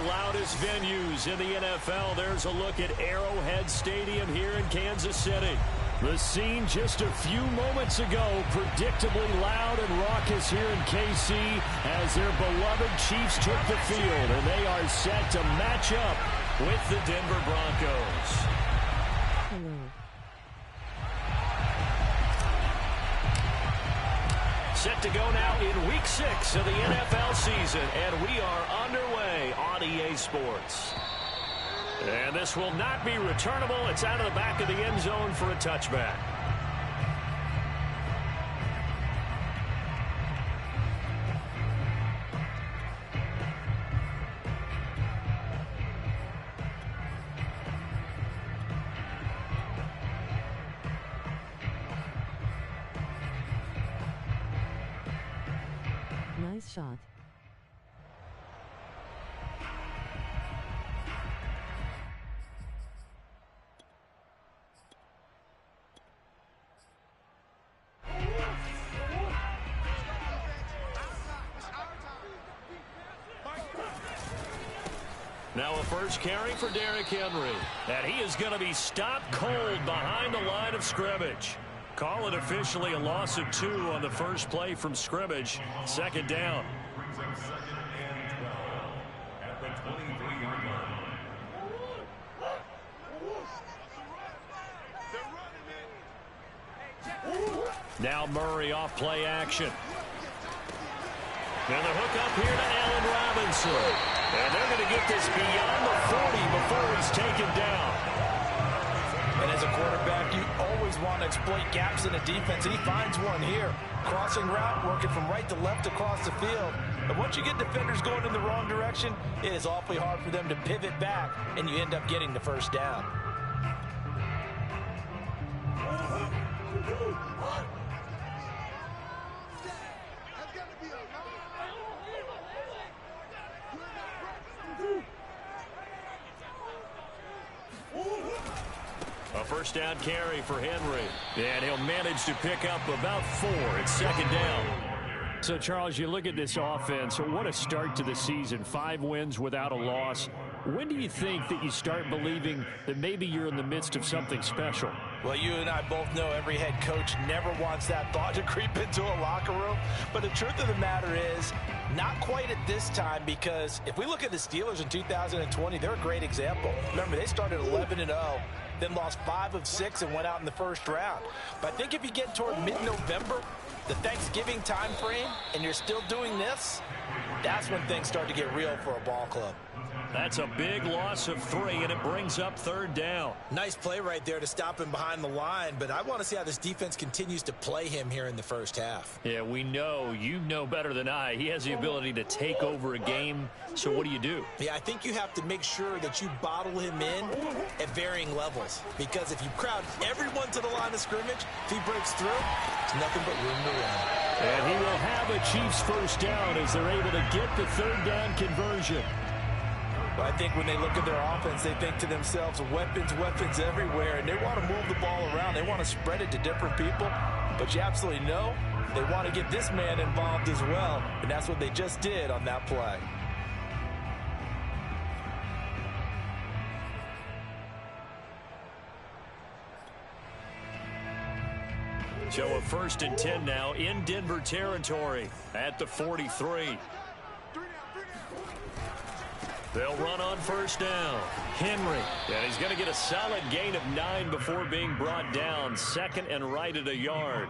loudest venues in the NFL. There's a look at Arrowhead Stadium here in Kansas City. The scene just a few moments ago, predictably loud and raucous here in KC as their beloved Chiefs took the field, and they are set to match up with the Denver Broncos. Set to go now in Week 6 of the NFL season, and we are underway on EA Sports. And this will not be returnable. It's out of the back of the end zone for a touchback. Nice shot. Now a first carry for Derrick Henry. And he is going to be stopped cold behind the line of scrimmage. Call it officially a loss of 2 on the first play from scrimmage. Second down. Now Murray off play action. And the hook up here to Allen Robinson. And they're going to get this beyond the 40 before he's taken down. And as a quarterback, you always want to exploit gaps in a defense, and he finds one here. Crossing route, working from right to left across the field. But once you get defenders going in the wrong direction, it is awfully hard for them to pivot back, and you end up getting the first down. A first down carry for Henry. And he'll manage to pick up about 4. It's second down. So, Charles, you look at this offense. What a start to the season. 5 wins without a loss. When do you think that you start believing that maybe you're in the midst of something special? Well, you and I both know every head coach never wants that thought to creep into a locker room. But the truth of the matter is, not quite at this time, because if we look at the Steelers in 2020, they're a great example. Remember, they started 11-0, then lost 5 of 6 and went out in the first round. But I think if you get toward mid-November, the Thanksgiving time frame, and you're still doing this, that's when things start to get real for a ball club. That's a big loss of 3, and it brings up third down. Nice play right there to stop him behind the line, but I want to see how this defense continues to play him here in the first half. Yeah, we know. You know better than I. He has the ability to take over a game, so what do? Yeah, I think you have to make sure that you bottle him in at varying levels, because if you crowd everyone to the line of scrimmage, if he breaks through, it's nothing but room to run. And he will have a Chiefs first down as they're able to get the third down conversion. But I think when they look at their offense, they think to themselves, weapons, weapons everywhere, and they want to move the ball around. They want to spread it to different people, but you absolutely know they want to get this man involved as well, and that's what they just did on that play. So a 1st and 10 now in Denver territory at the 43. They'll run on first down. Henry. And he's going to get a solid gain of 9 before being brought down. 2nd and right at a yard.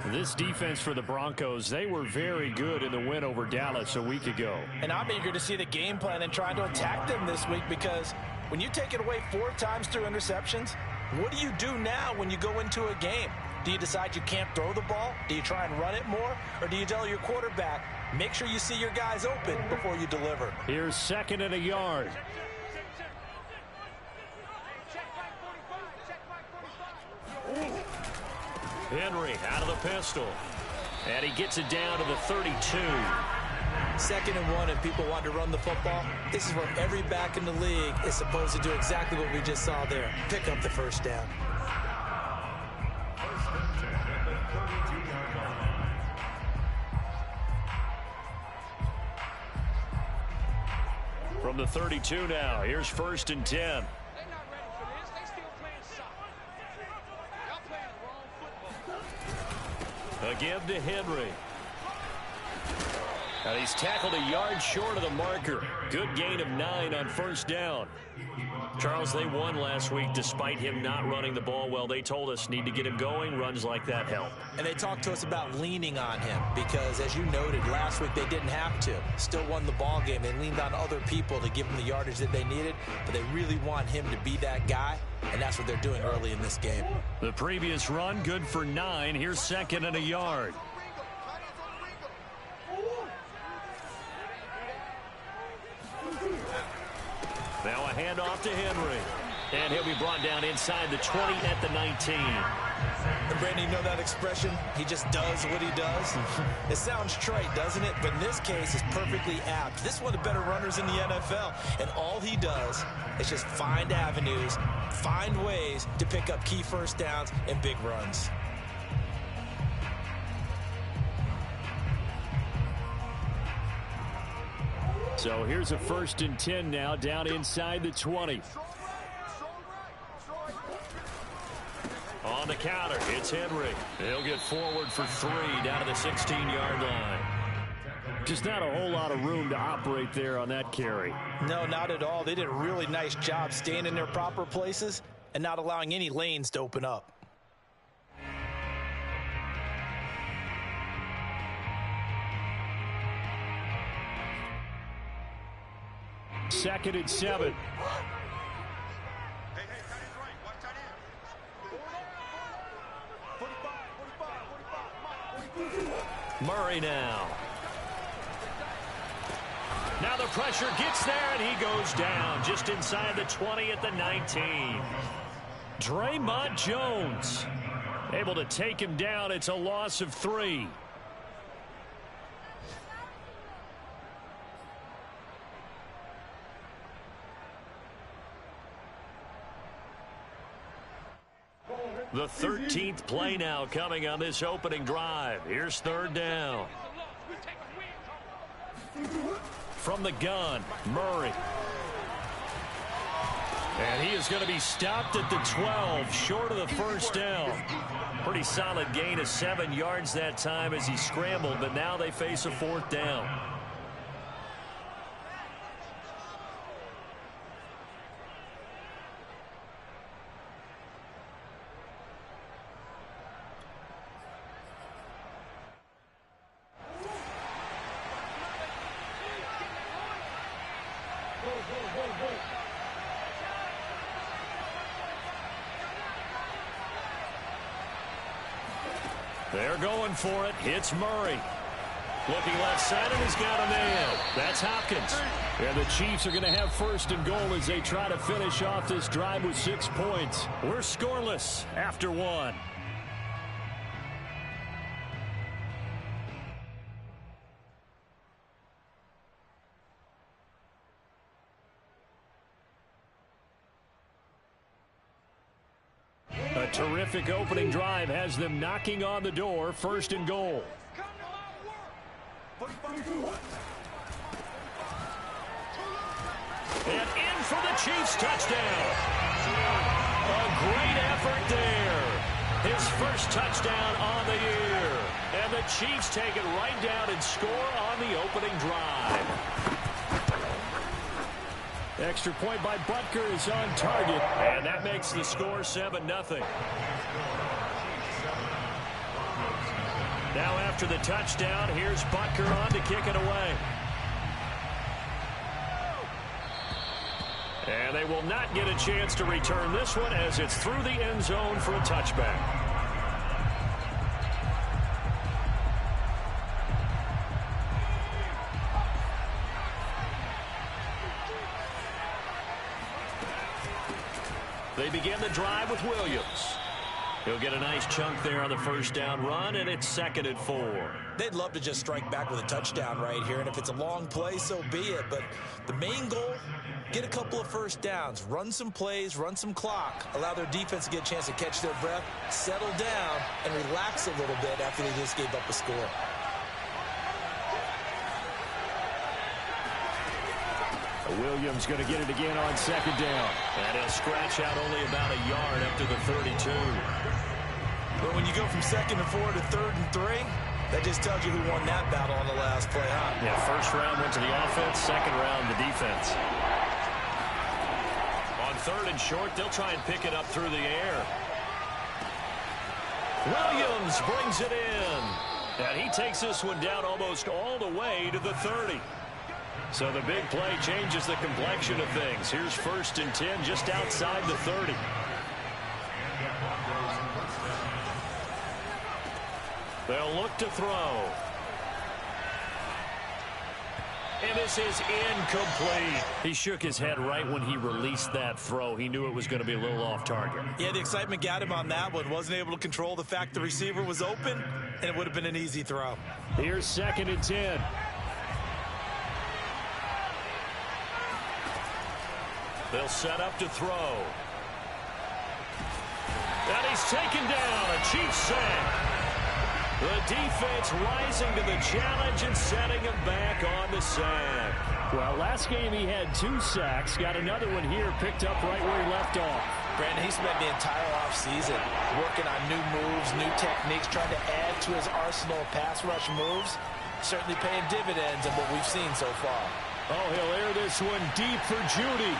This defense for the Broncos, they were very good in the win over Dallas a week ago. And I'm eager to see the game plan and trying to attack them this week, because when you take it away 4 times through interceptions, what do you do now when you go into a game? Do you decide you can't throw the ball? Do you try and run it more? Or do you tell your quarterback, make sure you see your guys open before you deliver? Here's 2nd and a yard. Henry out of the pistol. And he gets it down to the 32. 2nd and 1, and people want to run the football. This is where every back in the league is supposed to do exactly what we just saw there. Pick up the first down. From From the 32 now, here's 1st and 10. A give to Henry. And he's tackled a yard short of the marker. Good gain of 9 on 1st down. Charles, they won last week despite him not running the ball well. They told us need to get him going. Runs like that help. And they talked to us about leaning on him because, as you noted, last week they didn't have to. Still won the ball game. They leaned on other people to give them the yardage that they needed, but they really want him to be that guy, and that's what they're doing early in this game. The previous run, good for 9. Here's 2nd and a yard. Now a handoff to Henry. And he'll be brought down inside the 20 at the 19. And Brandon, you know that expression? He just does what he does. It sounds trite, doesn't it? But in this case, it's perfectly apt. This is one of the better runners in the NFL. And all he does is just find avenues, find ways to pick up key 1st downs and big runs. So here's a 1st and 10 now, down inside the 20. On the counter, it's Henry. He'll get forward for 3 down to the 16-yard line. Just not a whole lot of room to operate there on that carry. No, not at all. They did a really nice job staying in their proper places and not allowing any lanes to open up. Second and 7. Murray now. Now the pressure gets there, and he goes down just inside the 20 at the 19. Draymond Jones able to take him down. It's a loss of 3. The 13th play now coming on this opening drive. Here's 3rd down. From the gun, Murray. And he is going to be stopped at the 12, short of the 1st down. Pretty solid gain of 7 yards that time as he scrambled, but now they face a 4th down. They're going for it. It's Murray. Looking left side, and he's got a man. That's Hopkins. And the Chiefs are going to have 1st and goal as they try to finish off this drive with 6 points. We're scoreless after 1. A terrific opening drive has them knocking on the door. 1st and goal. And in for the Chiefs touchdown. A great effort there. His 1st touchdown on the year. And the Chiefs take it right down and score on the opening drive. Extra point by Butker is on target, and that makes the score 7-0. Now after the touchdown, here's Butker on to kick it away. And they will not get a chance to return this one as it's through the end zone for a touchback. They begin the drive with Williams. He'll get a nice chunk there on the 1st down run, and it's 2nd and 4. They'd love to just strike back with a touchdown right here, and if it's a long play, so be it. But the main goal, get a couple of 1st downs, run some plays, run some clock, allow their defense to get a chance to catch their breath, settle down, and relax a little bit after they just gave up a score. Williams going to get it again on second down. And he'll scratch out only about a yard up to the 32. But when you go from 2nd and 4 to 3rd and 3, that just tells you who won that battle on the last play, huh? Yeah, first round went to the offense, second round the defense. On 3rd and short, they'll try and pick it up through the air. Williams brings it in. And he takes this one down almost all the way to the 30. So the big play changes the complexion of things. Here's 1st and 10 just outside the 30. They'll look to throw. And this is incomplete. He shook his head right when he released that throw. He knew it was going to be a little off target. Yeah, the excitement got him on that one. Wasn't able to control the fact the receiver was open, and it would have been an easy throw. Here's 2nd and 10. They'll set up to throw. And he's taken down. A Chiefs sack. The defense rising to the challenge and setting him back on the sack. Well, last game he had 2 sacks. Got another one here, picked up right where he left off. Brandon, he spent the entire offseason working on new moves, new techniques, trying to add to his arsenal of pass rush moves. Certainly paying dividends in what we've seen so far. Oh, he'll air this one deep for Judy.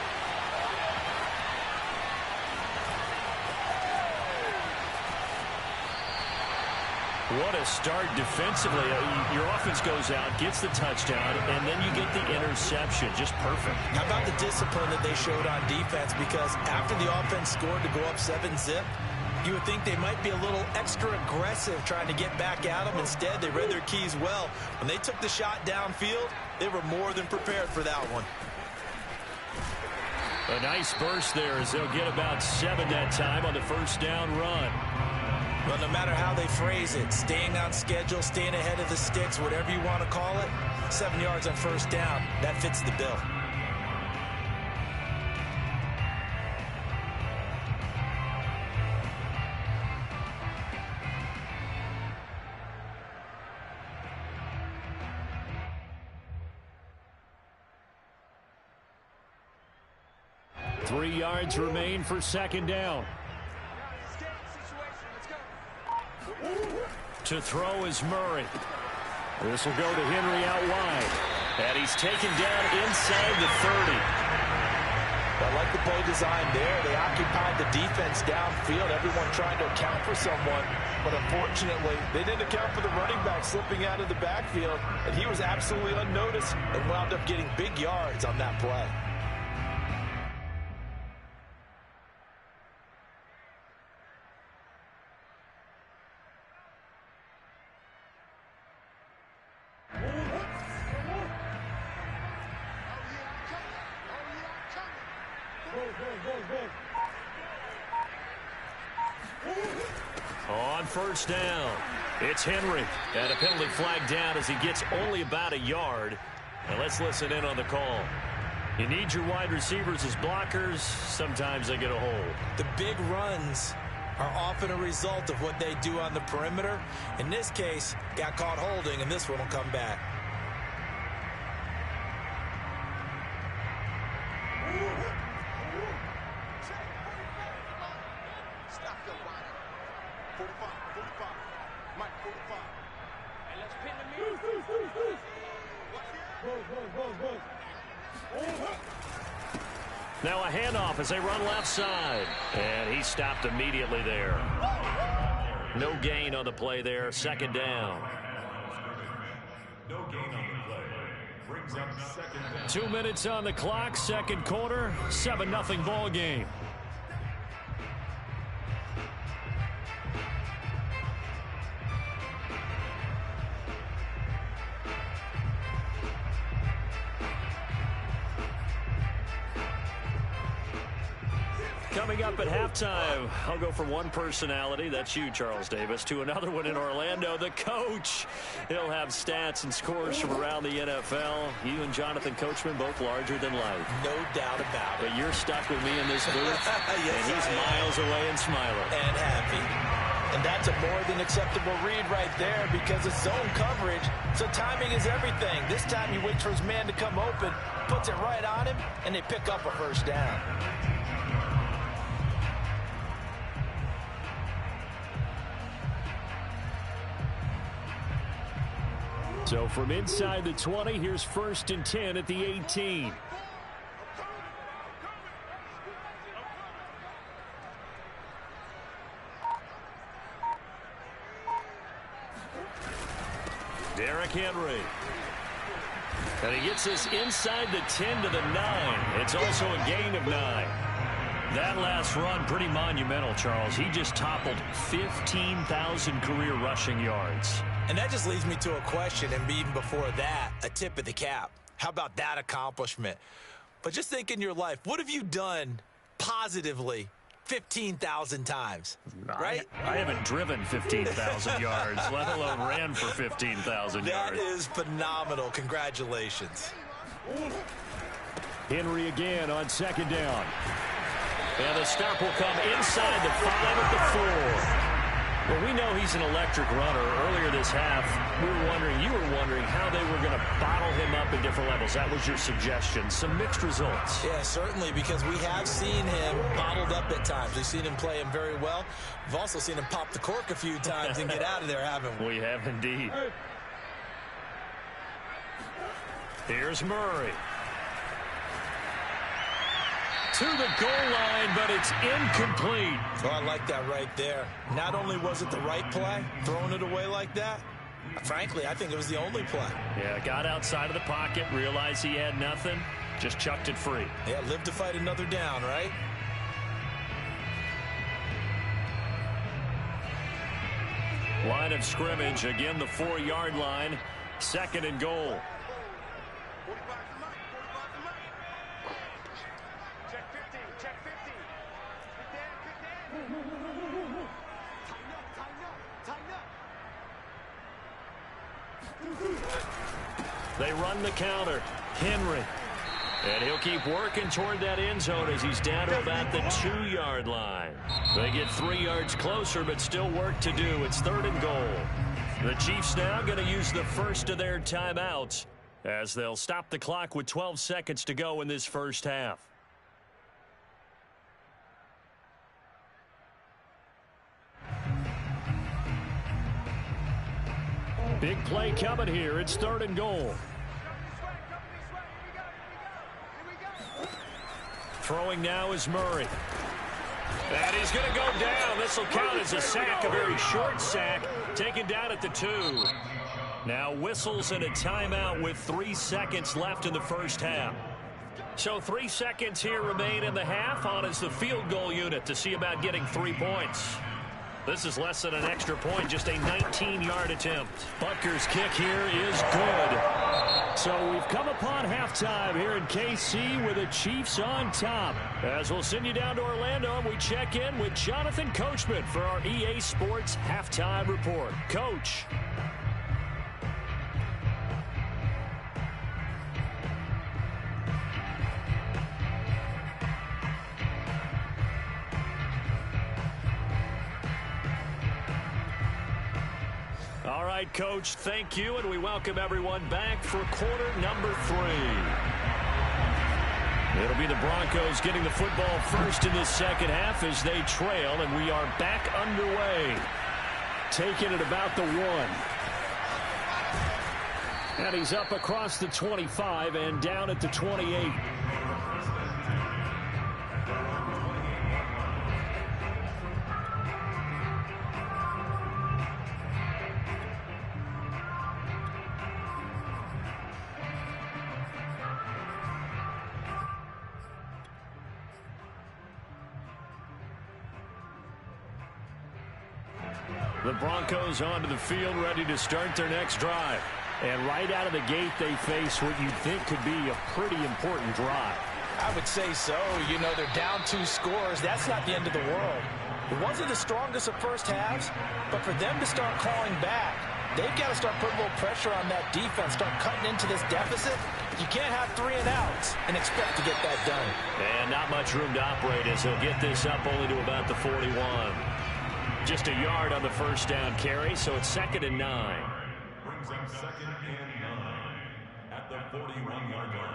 What a start defensively. Your offense goes out, gets the touchdown, and then you get the interception. Just perfect. How about the discipline that they showed on defense? Because after the offense scored to go up 7-zip, you would think they might be a little extra aggressive trying to get back at them. Instead, they read their keys well. When they took the shot downfield, they were more than prepared for that one. A nice burst there as they'll get about 7 that time on the first down run. Well, no matter how they phrase it, staying on schedule, staying ahead of the sticks, whatever you want to call it, 7 yards on first down, that fits the bill. Three yards remain for second down. To throw is Murray. This will go to Henry out wide. And he's taken down inside the 30. I like the play design there. They occupied the defense downfield, everyone trying to account for someone. But unfortunately, they didn't account for the running back slipping out of the backfield. And he was absolutely unnoticed and wound up getting big yards on that play. On first down, it's Henry. And a penalty flag down as he gets only about a yard. And let's listen in on the call. You need your wide receivers as blockers. Sometimes they get a hold. The big runs are often a result of what they do on the perimeter. In this case, got caught holding, and this one will come back. Now a handoff as they run left side. And he stopped immediately there. No gain on the play there. Second down. No gain on the play. Brings up second down. 2 minutes on the clock. Second quarter. 7-0 ball game. Coming up at halftime, I'll go from one personality, that's you, Charles Davis, to another one in Orlando, the coach. He'll have stats and scores from around the NFL. You and Jonathan Coachman, both larger than life. No doubt about it. But you're stuck with me in this booth, Yes, and he's miles away and smiling. And happy. And that's a more than acceptable read right there because it's zone coverage, so timing is everything. This time he waits for his man to come open, puts it right on him, and they pick up a first down. So from inside the 20, here's 1st and 10 at the 18. Derrick Henry. And he gets this inside the 10 to the 9. It's also a gain of 9. That last run, pretty monumental, Charles. He just toppled 15,000 career rushing yards. And that just leads me to a question, and even before that, a tip of the cap. How about that accomplishment? But just think in your life, what have you done positively 15,000 times, right? I haven't driven 15,000 yards, let alone ran for 15,000 yards. That is phenomenal. Congratulations. Henry again on 2nd down. And the stop will come inside the 5 at the 4. Well, we know he's an electric runner. Earlier this half, you were wondering how they were going to bottle him up at different levels. That was your suggestion. Some mixed results. Yeah, certainly, because we have seen him bottled up at times. We've seen him play him very well. We've also seen him pop the cork a few times and get out of there, haven't we? We have indeed. Here's Murray. To the goal line, but it's incomplete. Oh, I like that right there. Not only was it the right play, throwing it away like that, frankly, I think it was the only play. Yeah, got outside of the pocket, realized he had nothing, just chucked it free. Yeah, live to fight another down, right? Line of scrimmage, again the 4-yard line, 2nd and goal. They run the counter. Henry. And he'll keep working toward that end zone as he's down to about the 2-yard line. They get 3 yards closer, but still work to do. It's 3rd and goal. The Chiefs now going to use the first of their timeouts as they'll stop the clock with 12 seconds to go in this first half. Big play coming here. It's 3rd and goal. Throwing now is Murray. And he's going to go down. This will count as a sack, a very short sack, taken down at the 2. Now whistles and a timeout with 3 seconds left in the first half. So 3 seconds here remain in the half. On is the field goal unit to see about getting 3 points. This is less than an extra point, just a 19-yard attempt. Butker's kick here is good. So we've come upon halftime here in KC with the Chiefs on top. As we'll send you down to Orlando, and we check in with Jonathan Coachman for our EA Sports Halftime Report. Coach. All right, Coach, thank you, and we welcome everyone back for quarter number 3. It'll be the Broncos getting the football first in this second half as they trail, and we are back underway. Taking it about the 1. And he's up across the 25 and down at the 28. The Broncos onto the field, ready to start their next drive. And right out of the gate, they face what you'd think could be a pretty important drive. I would say so. You know, they're down 2 scores. That's not the end of the world. It wasn't the strongest of first halves, but for them to start calling back, they've got to start putting a little pressure on that defense, start cutting into this deficit. You can't have 3 and outs and expect to get that done. And not much room to operate as he'll get this up only to about the 41. Just a yard on the first down carry, so it's 2nd and 9. Brings up 2nd and 9 at the 41-yard line.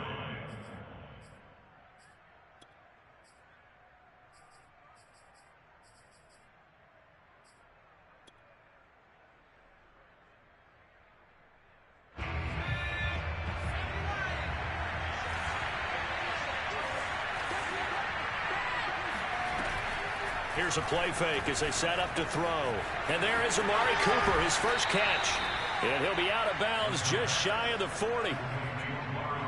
Here's a play fake as they set up to throw. And there is Amari Cooper, his first catch. And he'll be out of bounds just shy of the 40.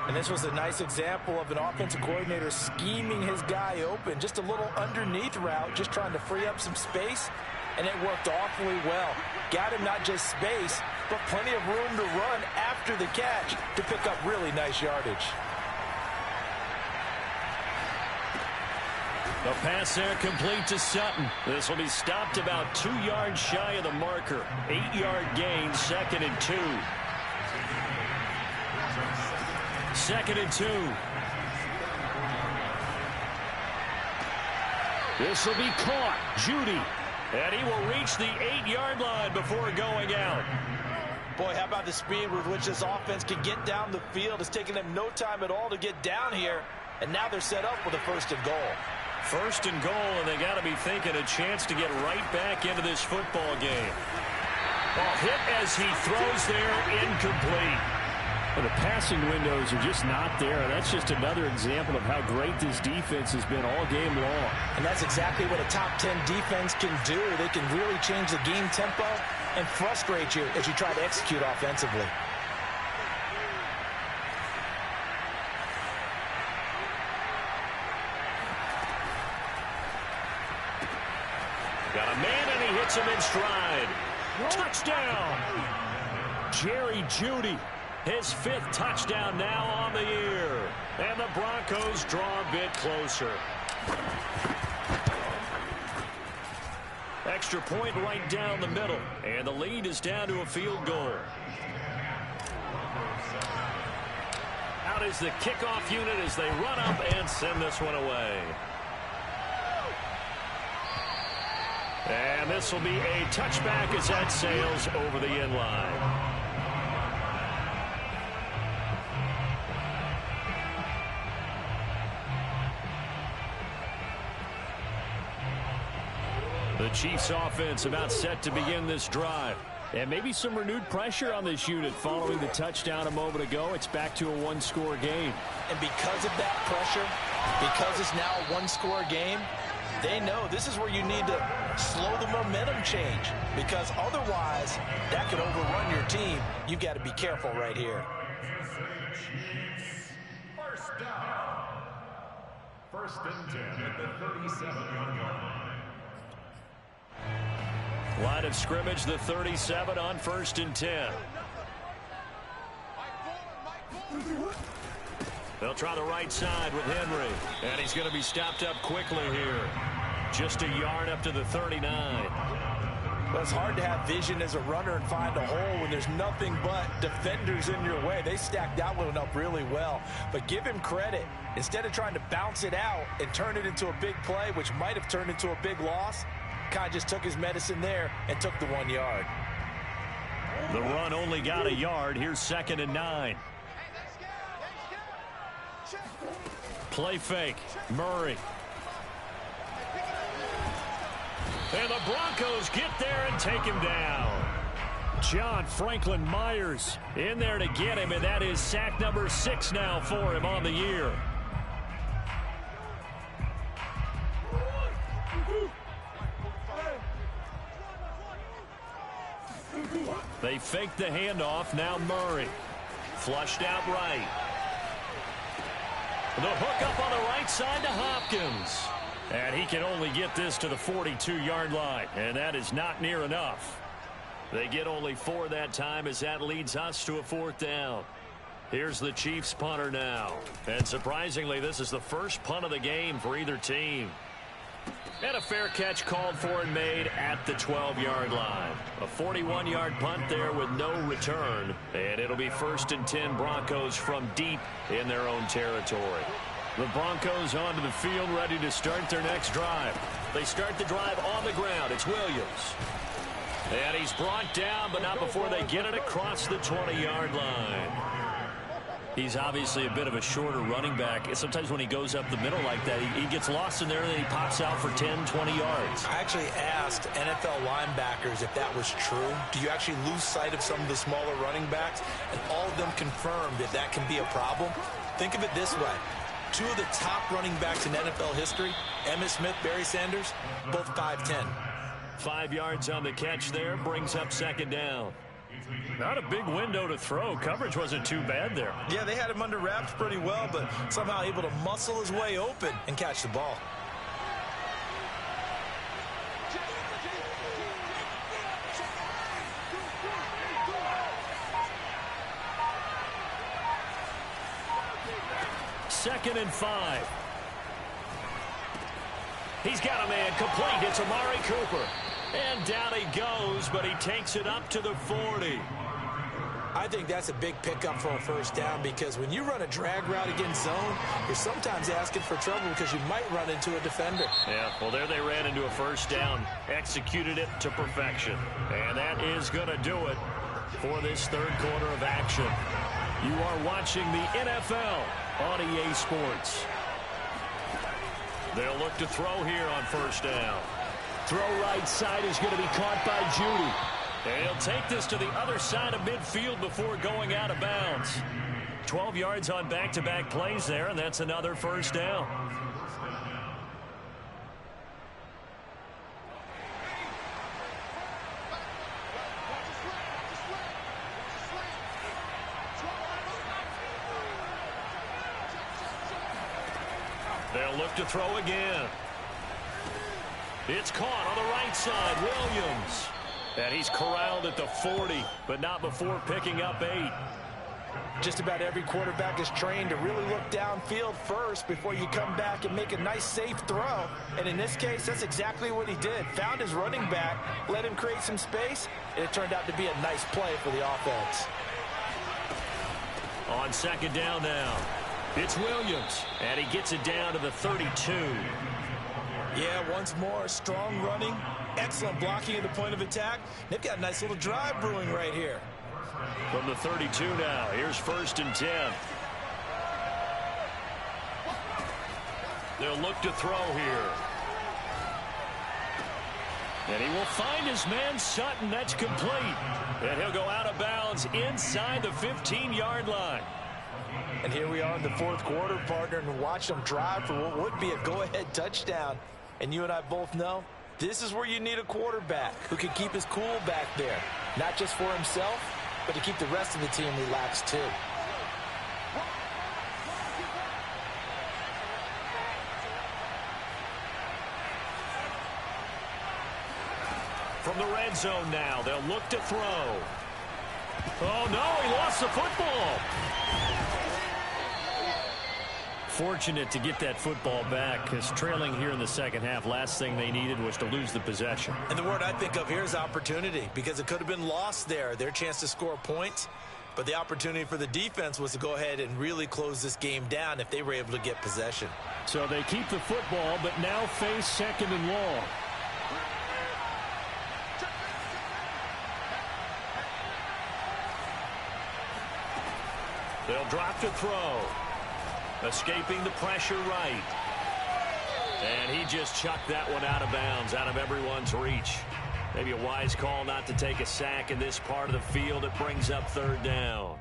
And this was a nice example of an offensive coordinator scheming his guy open. Just a little underneath route, just trying to free up some space. And it worked awfully well. Got him not just space, but plenty of room to run after the catch to pick up really nice yardage. The pass there complete to Sutton. This will be stopped about 2 yards shy of the marker. 8-yard gain, 2nd and 2. 2nd and 2. This will be caught. Judy. And he will reach the 8-yard line before going out. Boy, how about the speed with which this offense can get down the field? It's taken them no time at all to get down here. And now they're set up with a 1st and goal. 1st and goal, and they got to be thinking a chance to get right back into this football game. Ball hit as he throws there, incomplete. Well, the passing windows are just not there. That's just another example of how great this defense has been all game long. And that's exactly what a top 10 defense can do. They can really change the game tempo and frustrate you as you try to execute offensively. Got a man, and he hits him in stride. Touchdown! Jerry Jeudy, his 5th touchdown now on the year. And the Broncos draw a bit closer. Extra point right down the middle. And the lead is down to a field goal. Out is the kickoff unit as they run up and send this one away. And this will be a touchback as that sails over the end line. The Chiefs offense about set to begin this drive. And maybe some renewed pressure on this unit following the touchdown a moment ago. It's back to a 1-score game. And because of that pressure, because it's now a 1-score game, they know this is where you need to slow the momentum change, because otherwise that could overrun your team. You've got to be careful right here. First down. 1st and 10 at the 37-yard line. Line of scrimmage, the 37 on 1st and 10. They'll try the right side with Henry. And he's going to be stopped up quickly here. Just a yard up to the 39. Well, it's hard to have vision as a runner and find a hole when there's nothing but defenders in your way. They stacked that one up really well. But give him credit. Instead of trying to bounce it out and turn it into a big play, which might have turned into a big loss, kind of just took his medicine there and took the 1 yard. The run only got a yard. Here's 2nd and 9. Play fake. Murray. And the Broncos get there and take him down. John Franklin Myers in there to get him, and that is sack number 6 now for him on the year. They fake the handoff. Now Murray. Flushed out right. The hook up on the right side to Hopkins. And he can only get this to the 42-yard line. And that is not near enough. They get only 4 that time as that leads us to a 4th down. Here's the Chiefs punter now. And surprisingly, this is the first punt of the game for either team. And a fair catch called for and made at the 12-yard line. A 41-yard punt there with no return. And it'll be 1st and 10 Broncos from deep in their own territory. The Broncos onto the field ready to start their next drive. They start the drive on the ground. It's Williams. And he's brought down, but not before they get it across the 20-yard line. He's obviously a bit of a shorter running back. Sometimes when he goes up the middle like that, he gets lost in there, and then he pops out for 10, 20 yards. I actually asked NFL linebackers if that was true. Do you actually lose sight of some of the smaller running backs? And all of them confirmed that that can be a problem. Think of it this way. Two of the top running backs in NFL history, Emmitt Smith, Barry Sanders, both 5'10". 5 yards on the catch there, brings up second down. Not a big window to throw. Coverage wasn't too bad there. Yeah, they had him under wraps pretty well, but somehow able to muscle his way open and catch the ball. Second and 5. He's got a man complete. It's Amari Cooper. And down he goes, but he takes it up to the 40. I think that's a big pickup for a first down, because when you run a drag route against zone, you're sometimes asking for trouble because you might run into a defender. Yeah, well, there they ran into a first down. Executed it to perfection. And that is going to do it for this third quarter of action. You are watching the NFL on EA Sports. They'll look to throw here on first down. Throw right side is going to be caught by Judy. And he'll take this to the other side of midfield before going out of bounds. 12 yards on back-to-back plays there, and that's another first down. They'll look to throw again. It's caught on the right side, Williams. And he's corralled at the 40, but not before picking up 8. Just about every quarterback is trained to really look downfield first before you come back and make a nice, safe throw. And in this case, that's exactly what he did. Found his running back, let him create some space, and it turned out to be a nice play for the offense. On second down now, it's Williams, and he gets it down to the 32. Yeah, once more, strong running, excellent blocking at the point of attack. They've got a nice little drive brewing right here. From the 32 now, here's first and 10. They'll look to throw here. And he will find his man Sutton. That's complete. And he'll go out of bounds inside the 15-yard line. And here we are in the fourth quarter, partner, and watch them drive for what would be a go-ahead touchdown. And you and I both know this is where you need a quarterback who can keep his cool back there, not just for himself, but to keep the rest of the team relaxed too. From the red zone now, they'll look to throw. Oh, no, he lost the football. Fortunate to get that football back, because trailing here in the second half, last thing they needed was to lose the possession. And the word I think of here is opportunity, because it could have been lost there, their chance to score points. But the opportunity for the defense was to go ahead and really close this game down if they were able to get possession. So they keep the football, but now face second and long. They'll drop to throw. Escaping the pressure right. And he just chucked that one out of bounds, out of everyone's reach. Maybe a wise call not to take a sack in this part of the field. It brings up third down.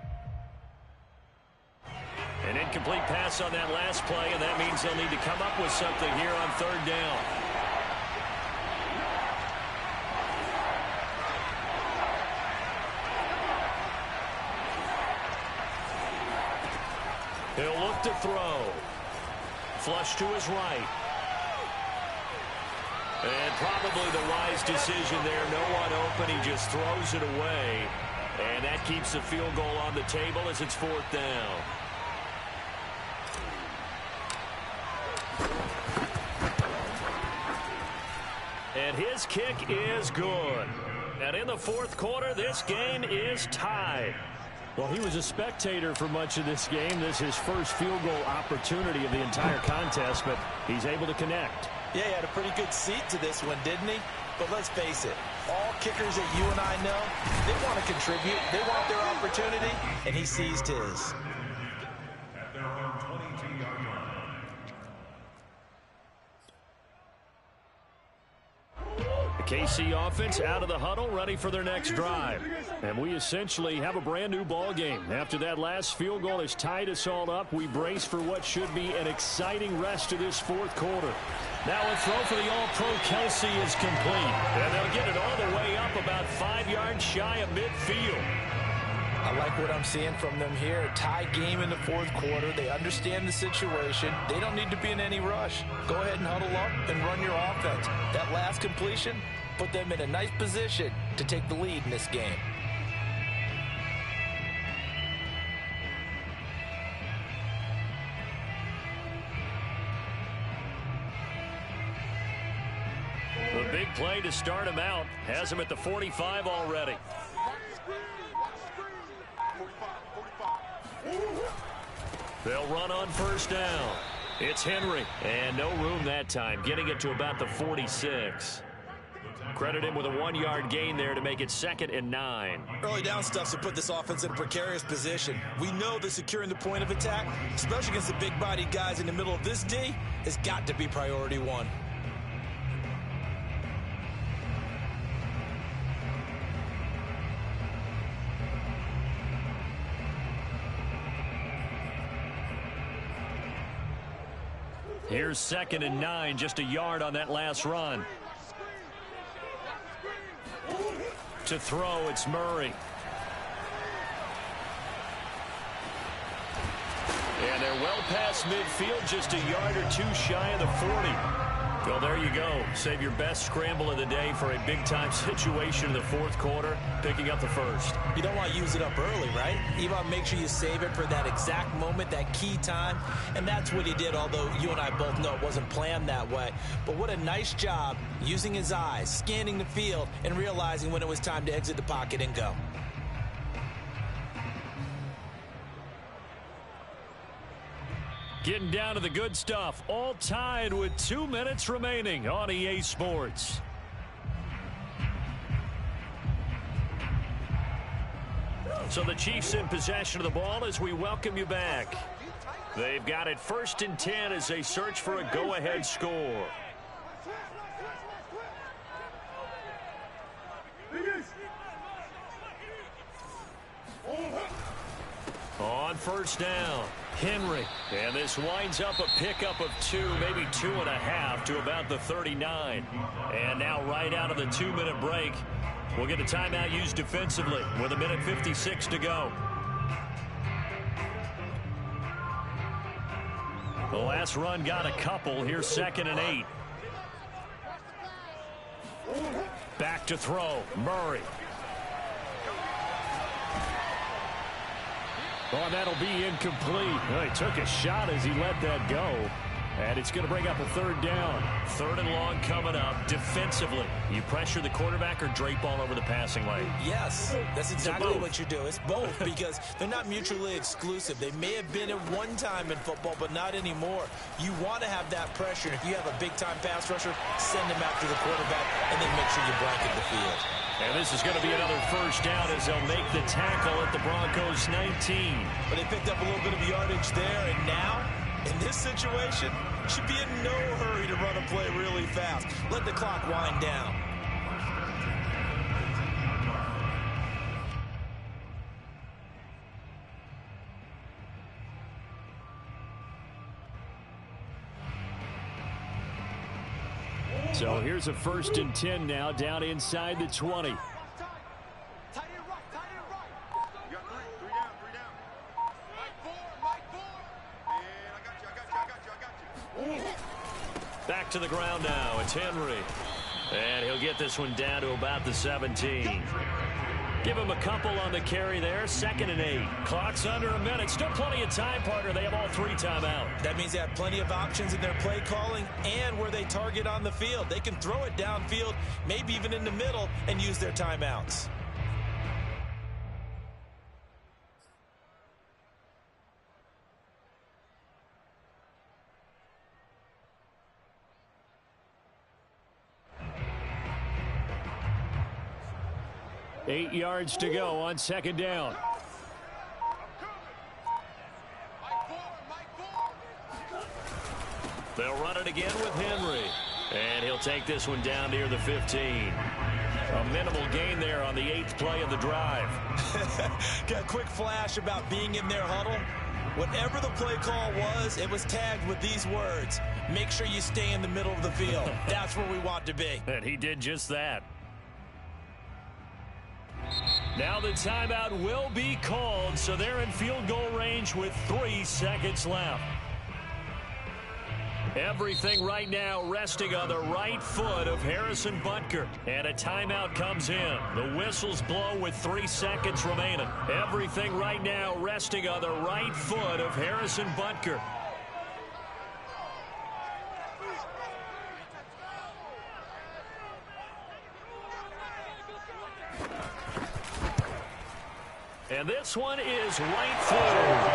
An incomplete pass on that last play, and that means they'll need to come up with something here on third down. He'll look to throw. Flush to his right. And probably the wise decision there. No one open. He just throws it away. And that keeps the field goal on the table as it's fourth down. And his kick is good. And in the fourth quarter, this game is tied. Well, he was a spectator for much of this game. This is his first field goal opportunity of the entire contest, but he's able to connect. Yeah, he had a pretty good seat to this one, didn't he? But let's face it, all kickers that you and I know, they want to contribute, they want their opportunity, and he seized his. At their own 22-yard line. The KC offense out of the huddle, ready for their next drive. And we essentially have a brand-new ball game. After that last field goal has tied us all up, we brace for what should be an exciting rest of this fourth quarter. Now a throw for the All-Pro Kelsey is complete. And they'll get it all the way up about 5 yards shy of midfield. I like what I'm seeing from them here. Tie game in the fourth quarter. They understand the situation. They don't need to be in any rush. Go ahead and huddle up and run your offense. That last completion put them in a nice position to take the lead in this game. The big play to start him out has him at the 45 already. They'll run on first down. It's Henry, and no room that time, getting it to about the 46. Credit him with a 1-yard gain there to make it 2nd and 9. Early down stuff to put this offense in a precarious position. We know that securing the point of attack, especially against the big-bodied guys in the middle of this D, has got to be priority one. Here's 2nd and 9, just a yard on that last run. To throw, it's Murray. And they're well past midfield, just a yard or two shy of the 40. Well, there you go. Save your best scramble of the day for a big-time situation in the fourth quarter, picking up the first. You don't want to use it up early, right? You want to make sure you save it for that exact moment, that key time. And that's what he did, although you and I both know it wasn't planned that way. But what a nice job using his eyes, scanning the field, and realizing when it was time to exit the pocket and go. Getting down to the good stuff, all tied with 2 minutes remaining on EA Sports. So the Chiefs in possession of the ball as we welcome you back. They've got it 1st and 10 as they search for a go-ahead score. On first down, Henry. And this winds up a pickup of 2, maybe 2.5 to about the 39. And now right out of the 2-minute break, we'll get a timeout used defensively with 1:56 to go. The last run got a couple. Here's 2nd and 8. Back to throw, Murray. Oh, that'll be incomplete. Well, he took a shot as he let that go. And it's going to bring up a 3rd down. 3rd and long coming up defensively. You pressure the quarterback or drape all over the passing lane? Yes, that's exactly what you do. It's both because they're not mutually exclusive. They may have been at one time in football, but not anymore. You want to have that pressure. If you have a big-time pass rusher, send him after the quarterback and then make sure you blanket the field. And this is going to be another 1st down as they'll make the tackle at the Broncos 19. But they picked up a little bit of yardage there, and now, in this situation, should be in no hurry to run a play really fast. Let the clock wind down. So here's a 1st and 10 now, down inside the 20. Back to the ground now. It's Henry. And he'll get this one down to about the 17. Give him a couple on the carry there. 2nd and 8. Clock's under a minute. Still plenty of time, partner. They have all 3 timeout. That means they have plenty of options in their play calling and where they target on the field. They can throw it downfield, maybe even in the middle, and use their timeouts. 8 yards to go on second down. They'll run it again with Henry. And he'll take this one down near the 15. A minimal gain there on the 8th play of the drive. Got a quick flash about being in their huddle. Whatever the play call was, it was tagged with these words: make sure you stay in the middle of the field. That's where we want to be. And he did just that. Now the timeout will be called, so they're in field goal range with 3 seconds left. Everything right now resting on the right foot of Harrison Butker. And a timeout comes in. The whistles blow with 3 seconds remaining. Everything right now resting on the right foot of Harrison Butker. And this one is right through.